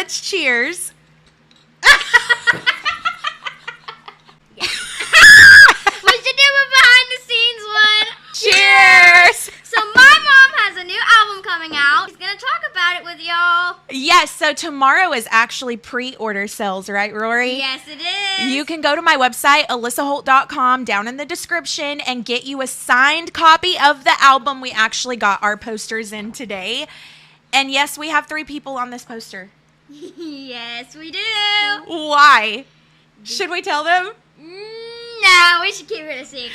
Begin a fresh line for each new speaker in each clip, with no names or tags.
let's cheers.
We should do a behind the scenes one.
Cheers.
So my mom has a new album coming out. She's going to talk about it with y'all.
Yes, so tomorrow is actually pre-order sales, right, Rory?
Yes, it is.
You can go to my website, alyssaholt.com, down in the description, and get you a signed copy of the album. We actually got our posters in today. And yes, we have 3 people on this poster.
Yes, we do.
Why? Should we tell them?
No, we should keep it a secret.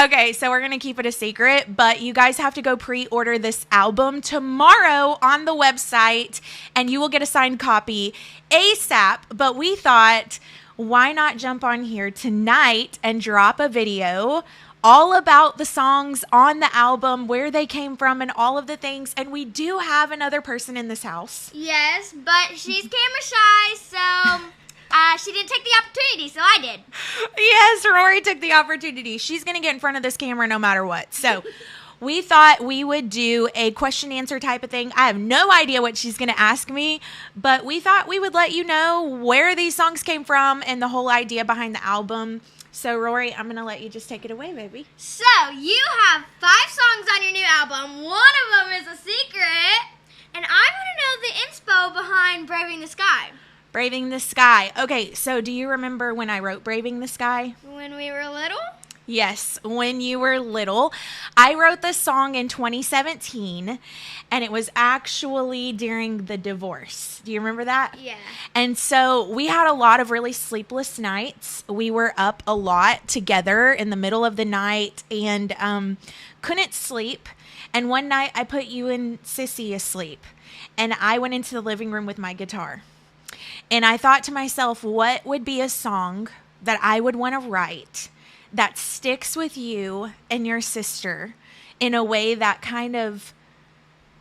Okay, so we're going to keep it a secret, but you guys have to go pre-order this album tomorrow on the website, and you will get a signed copy ASAP. But we thought, why not jump on here tonight and drop a video all about the songs on the album, where they came from, and all of the things. And we do have another person in this house.
Yes, but she's camera shy, so she didn't take the opportunity, so I did.
Yes, Rory took the opportunity. She's going to get in front of this camera no matter what. So we thought we would do a question answer type of thing. I have no idea what she's going to ask me, but we thought we would let you know where these songs came from and the whole idea behind the album. So Rory, I'm going to let you just take it away, baby.
So you have 5 songs on your new album. One of them is a secret, and I want to know the inspo behind Braving the Sky.
Braving the Sky. Okay, so do you remember when I wrote Braving the Sky?
When we were little?
Yes, when you were little. I wrote this song in 2017, and it was actually during the divorce. Do you remember that?
Yeah.
And so we had a lot of really sleepless nights. We were up a lot together in the middle of the night and couldn't sleep. And one night I put you and Sissy asleep, and I went into the living room with my guitar. And I thought to myself, what would be a song that I would want to write that sticks with you and your sister in a way that kind of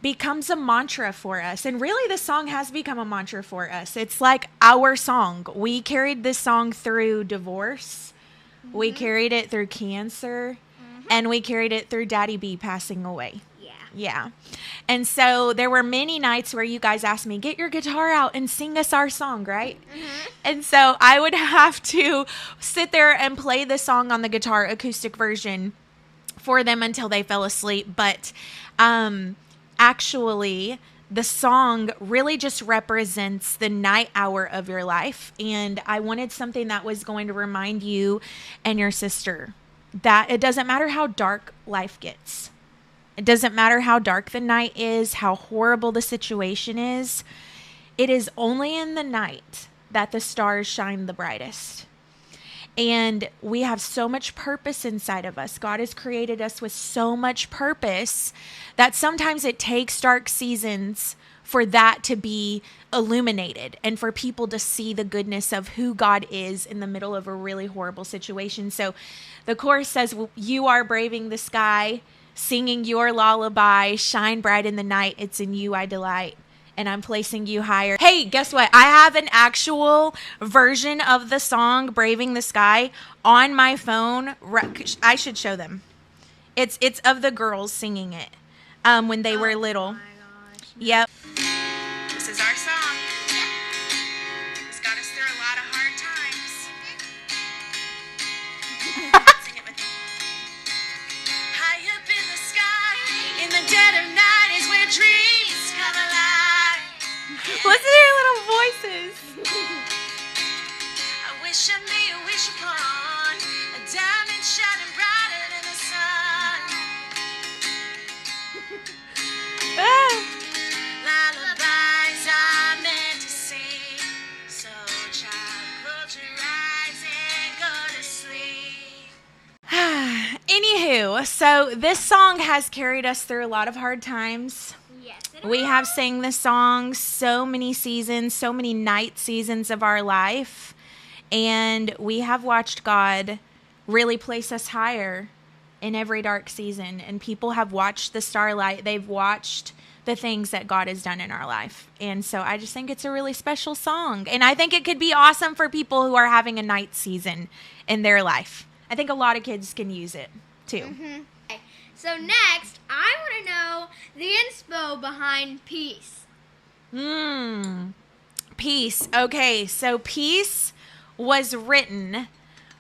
becomes a mantra for us? And really, this song has become a mantra for us. It's like our song. We carried this song through divorce. Mm-hmm. We carried it through cancer. Mm-hmm. And we carried it through Daddy B passing away. Yeah. And so there were many nights where you guys asked me, get your guitar out and sing us our song, right? Mm-hmm. And so I would have to sit there and play the song on the guitar acoustic version for them until they fell asleep. But actually, the song really just represents the night hour of your life. And I wanted something that was going to remind you and your sister that it doesn't matter how dark life gets. It doesn't matter how dark the night is, how horrible the situation is. It is only in the night that the stars shine the brightest. And we have so much purpose inside of us. God has created us with so much purpose that sometimes it takes dark seasons for that to be illuminated and for people to see the goodness of who God is in the middle of a really horrible situation. So the chorus says, you are braving the sky, singing your lullaby, shine bright in the night, it's in you I delight, and I'm placing you higher. Hey, guess what? I have an actual version of the song Braving the Sky on my phone. I should show them. It's of the girls singing it when they were little. Oh my gosh. Yep. This is our song. It's got us through a lot of hard times. Sing it with me. High up in the sky, in the dead of night is where dreams come alive. Listen to your little voices. I wish I may wish upon a diamond shining brighter than the sun. Lullabies are meant to sing, so child, close your eyes and go to sleep. Anywho, so this song has carried us through a lot of hard times.
Yes,
We have sang this song so many seasons, so many night seasons of our life, and we have watched God really place us higher in every dark season, and people have watched the starlight. They've watched the things that God has done in our life. And so I just think it's a really special song, and I think it could be awesome for people who are having a night season in their life. I think a lot of kids can use it too.
Mm-hmm. Okay. So next, I want to know the inspo behind peace.
Peace. Okay, so peace was written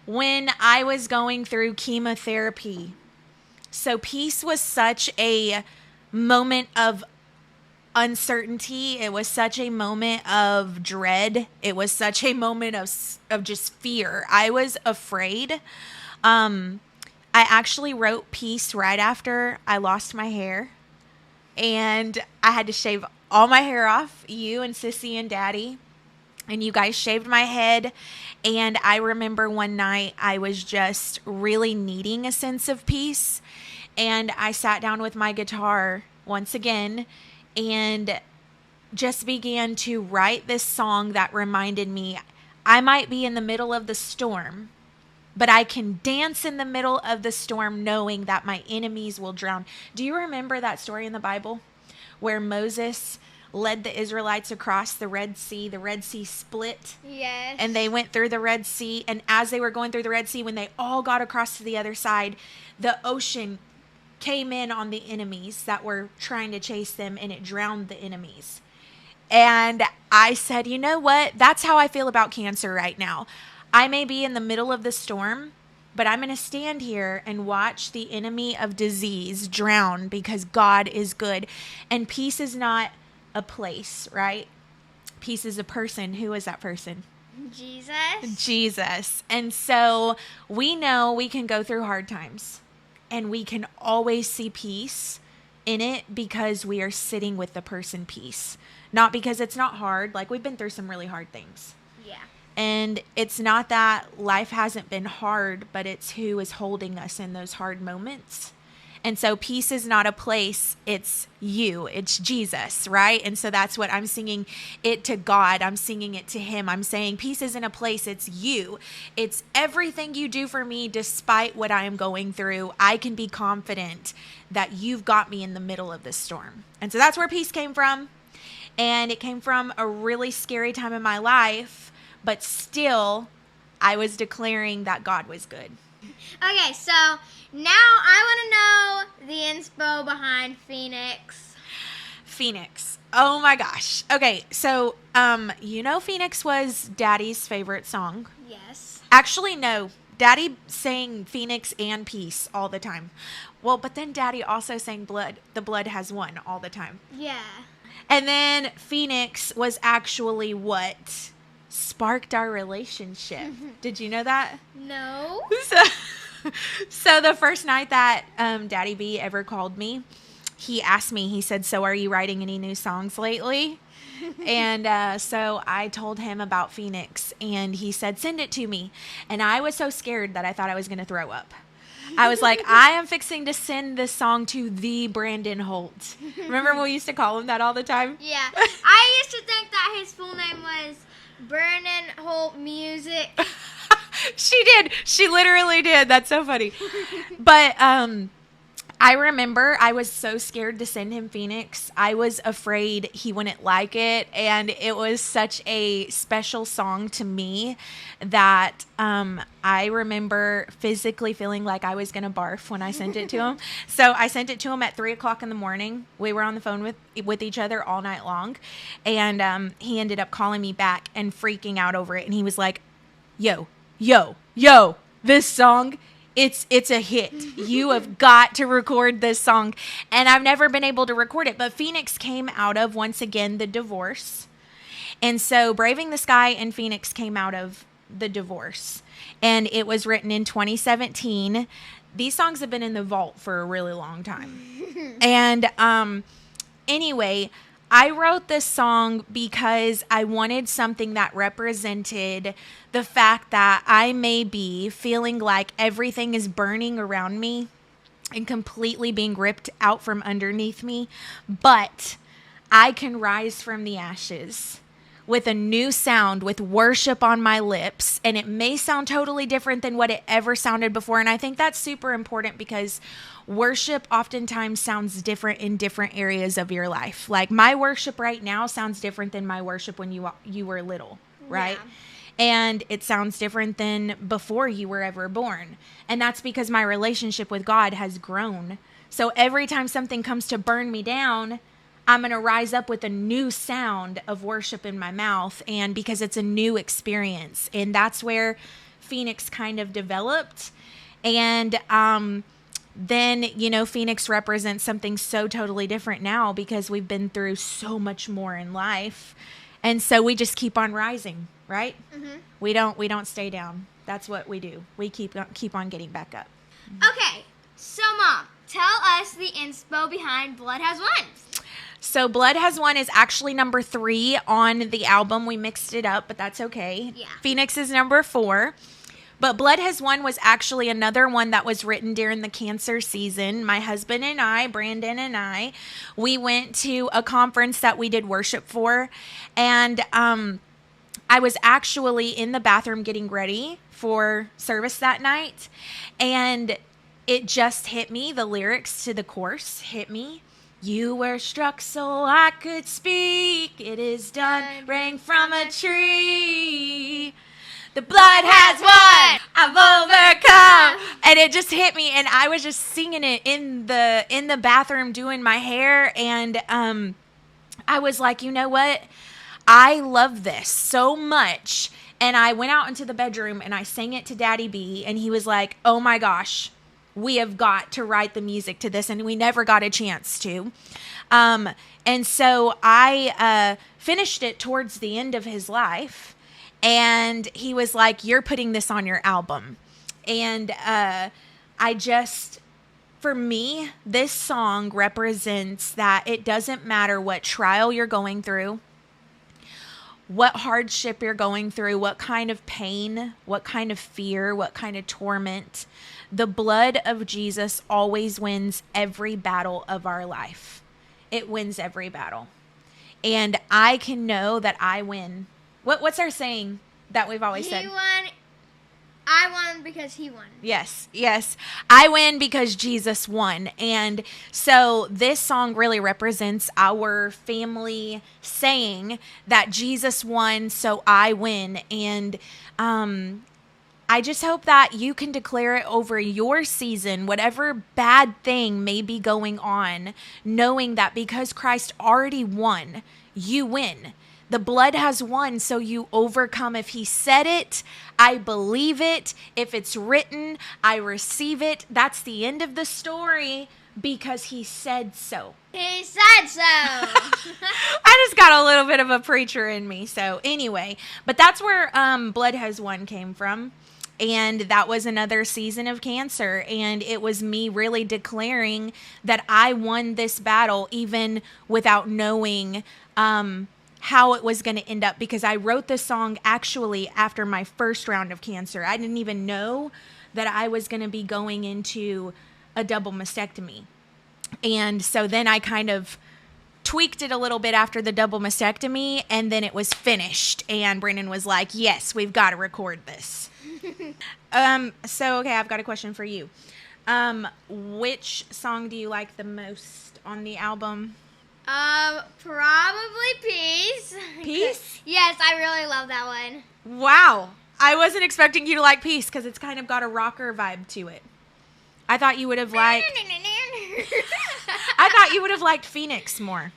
when I was going through chemotherapy. So peace was such a moment of uncertainty. It was such a moment of dread. It was such a moment of just fear. I was afraid. Um, I actually wrote peace right after I lost my hair, and I had to shave all my hair off. You and Sissy and Daddy, and you guys shaved my head. And I remember one night I was just really needing a sense of peace, and I sat down with my guitar once again and just began to write this song that reminded me I might be in the middle of the storm, but I can dance in the middle of the storm knowing that my enemies will drown. Do you remember that story in the Bible where Moses led the Israelites across the Red Sea? The Red Sea split.
Yes.
And they went through the Red Sea. And as they were going through the Red Sea, when they all got across to the other side, the ocean came in on the enemies that were trying to chase them, and it drowned the enemies. And I said, you know what? That's how I feel about cancer right now. I may be in the middle of the storm, but I'm going to stand here and watch the enemy of disease drown because God is good. And peace is not a place, right? Peace is a person. Who is that person?
Jesus.
Jesus. And so we know we can go through hard times, and we can always see peace in it because we are sitting with the person peace. Not because it's not hard. Like, we've been through some really hard things.
Yeah.
And it's not that life hasn't been hard, but it's who is holding us in those hard moments. And so peace is not a place, it's you, it's Jesus, right? And so that's what I'm singing it to God. I'm singing it to him. I'm saying peace isn't a place, it's you. It's everything you do for me despite what I am going through. I can be confident that you've got me in the middle of this storm. And so that's where peace came from. And it came from a really scary time in my life, but still I was declaring that God was good.
Okay, so now I want to know the inspo behind Phoenix.
Phoenix. Oh my gosh. Okay, so Phoenix was Daddy's favorite song.
Yes.
Actually, no. Daddy sang Phoenix and Peace all the time. Well, but then Daddy also sang Blood. The Blood Has Won all the time.
Yeah.
And then Phoenix was actually what sparked our relationship. Did you know that?
No.
So the first night that Daddy B ever called me, he asked me, he said, so are you writing any new songs lately? And so I told him about Phoenix, and he said, send it to me. And I was so scared that I thought I was going to throw up. I was like, I am fixing to send this song to the Brandon Holt. Remember we used to call him that all the time?
Yeah. I used to think that his full name was Brandon Holt Music.
She did. She literally did. That's so funny. But I remember I was so scared to send him Phoenix. I was afraid he wouldn't like it. And it was such a special song to me that I remember physically feeling like I was going to barf when I sent it to him. So I sent it to him at 3 o'clock in the morning. We were on the phone with each other all night long. And he ended up calling me back and freaking out over it. And he was like, yo, this song, it's a hit. You have got to record this song. And I've never been able to record it. But Phoenix came out of, once again, the divorce. And so Braving the Sky and Phoenix came out of the divorce. And it was written in 2017. These songs have been in the vault for a really long time. And anyway, I wrote this song because I wanted something that represented the fact that I may be feeling like everything is burning around me and completely being ripped out from underneath me, but I can rise from the ashes with a new sound, with worship on my lips, and it may sound totally different than what it ever sounded before. And I think that's super important because worship oftentimes sounds different in different areas of your life. Like my worship right now sounds different than my worship when you were little, right? Yeah. And it sounds different than before you were ever born. And that's because my relationship with God has grown. So every time something comes to burn me down, I'm going to rise up with a new sound of worship in my mouth, and because it's a new experience. And that's where Phoenix kind of developed. And then, Phoenix represents something so totally different now because we've been through so much more in life. And so we just keep on rising, right? Mm-hmm. We don't stay down. That's what we do. We keep on getting back up.
Okay, so Mom, tell us the inspo behind Blood Has Won.
So Blood Has Won is actually number 3 on the album. We mixed it up, but that's okay.
Yeah.
Phoenix is number 4. But Blood Has Won was actually another one that was written during the cancer season. My husband and I, Brandon and I, we went to a conference that we did worship for. And I was actually in the bathroom getting ready for service that night. And it just hit me. The lyrics to the chorus hit me. You were struck so I could speak. It is done. Rang from a tree. The blood has won. I've overcome. And it just hit me, and I was just singing it in the bathroom doing my hair, and I was like, you know what? I love this so much. And I went out into the bedroom and I sang it to Daddy B, and he was like, oh my gosh, we have got to write the music to this, and we never got a chance to. And so I finished it towards the end of his life, and he was like, you're putting this on your album. And for me, this song represents that it doesn't matter what trial you're going through, what hardship you're going through, what kind of pain, what kind of fear, what kind of torment. The blood of Jesus always wins every battle of our life. It wins every battle. And I can know that I win. What's our saying that we've always said?
He won. I won because he won.
Yes. I win because Jesus won. And so this song really represents our family saying that Jesus won, so I win. And I just hope that you can declare it over your season, whatever bad thing may be going on, knowing that because Christ already won, you win. The blood has won, so you overcome. If he said it, I believe it. If it's written, I receive it. That's the end of the story because he said so.
He said so.
I just got a little bit of a preacher in me. So anyway, but that's where Blood Has Won came from. And that was another season of cancer. And it was me really declaring that I won this battle even without knowing how it was going to end up, because I wrote this song actually after my first round of cancer. I didn't even know that I was going to be going into a double mastectomy. And so then I kind of tweaked it a little bit after the double mastectomy, and then it was finished. And Brandon was like, yes, we've got to record this. So, okay, I've got a question for you. Which song do you like the most on the album?
Probably Peace.
Peace?
Yes, I really love that one.
Wow. I wasn't expecting you to like Peace because it's kind of got a rocker vibe to it. I thought you would have liked Phoenix more.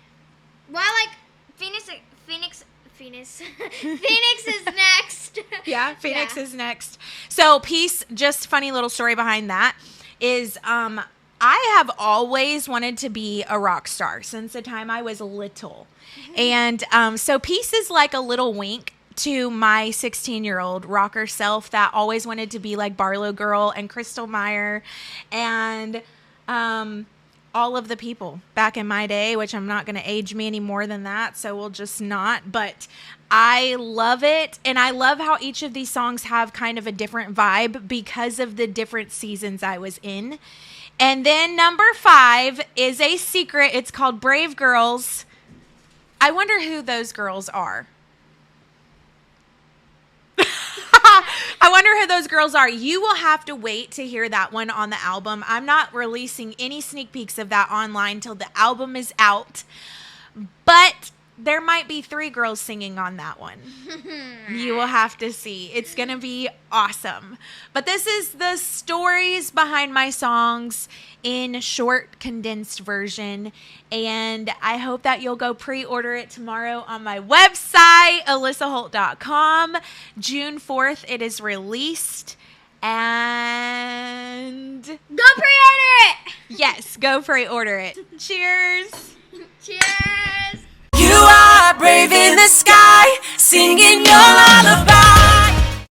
Well, I like Phoenix is next.
Yeah, Phoenix is next. So Peace, just funny little story behind that is I have always wanted to be a rock star since the time I was little. And so Peace is like a little wink to my 16-year-old rocker self that always wanted to be like Barlow Girl and Crystal Meyer and all of the people back in my day, which I'm not going to age me any more than that, so we'll just not. But I love it, and I love how each of these songs have kind of a different vibe because of the different seasons I was in. And then number 5 is a secret. It's called Brave Girls. I wonder who those girls are. I wonder who those girls are. You will have to wait to hear that one on the album. I'm not releasing any sneak peeks of that online till the album is out. But there might be 3 girls singing on that one. You will have to see. It's going to be awesome. But this is the stories behind my songs in short, condensed version. And I hope that you'll go pre-order it tomorrow on my website, alyssaholt.com. June 4th, it is released. And
go pre-order it!
Yes, go pre-order it. Cheers!
Cheers!